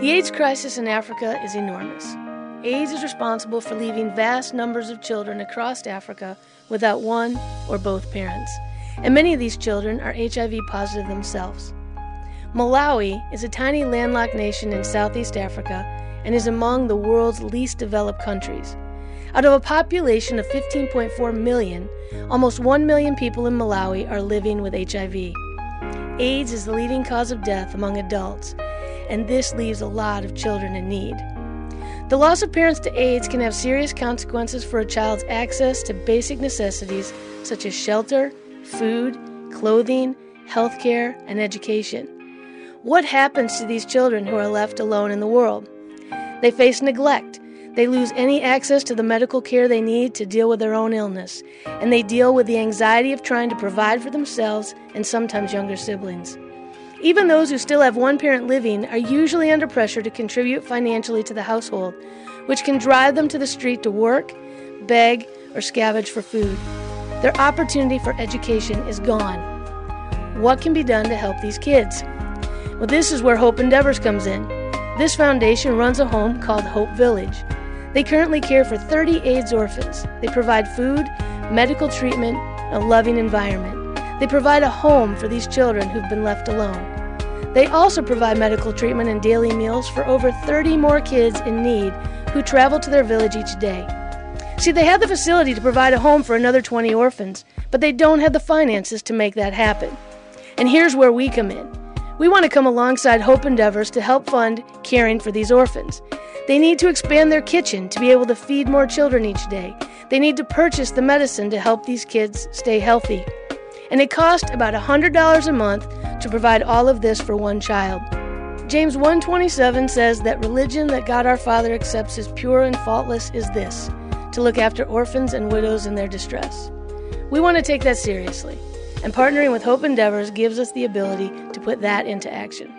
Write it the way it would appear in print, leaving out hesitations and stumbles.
The AIDS crisis in Africa is enormous. AIDS is responsible for leaving vast numbers of children across Africa without one or both parents, and many of these children are HIV positive themselves. Malawi is a tiny landlocked nation in Southeast Africa and is among the world's least developed countries. Out of a population of 15.4 million, almost 1 million people in Malawi are living with HIV. AIDS is the leading cause of death among adults, and this leaves a lot of children in need. The loss of parents to AIDS can have serious consequences for a child's access to basic necessities such as shelter, food, clothing, healthcare, and education. What happens to these children who are left alone in the world? They face neglect. They lose any access to the medical care they need to deal with their own illness, and they deal with the anxiety of trying to provide for themselves and sometimes younger siblings. Even those who still have one parent living are usually under pressure to contribute financially to the household, which can drive them to the street to work, beg, or scavenge for food. Their opportunity for education is gone. What can be done to help these kids? Well, this is where Hope Endeavors comes in. This foundation runs a home called Hope Village. They currently care for 30 AIDS orphans. They provide food, medical treatment, and a loving environment. They provide a home for these children who've been left alone. They also provide medical treatment and daily meals for over 30 more kids in need who travel to their village each day. See, they have the facility to provide a home for another 20 orphans, but they don't have the finances to make that happen. And here's where we come in. We want to come alongside Hope Endeavors to help fund caring for these orphans. They need to expand their kitchen to be able to feed more children each day. They need to purchase the medicine to help these kids stay healthy. And it costs about $100 a month to provide all of this for one child. James 1:27 says that religion that God our Father accepts as pure and faultless is this, to look after orphans and widows in their distress. We want to take that seriously, and partnering with Hope Endeavors gives us the ability to put that into action.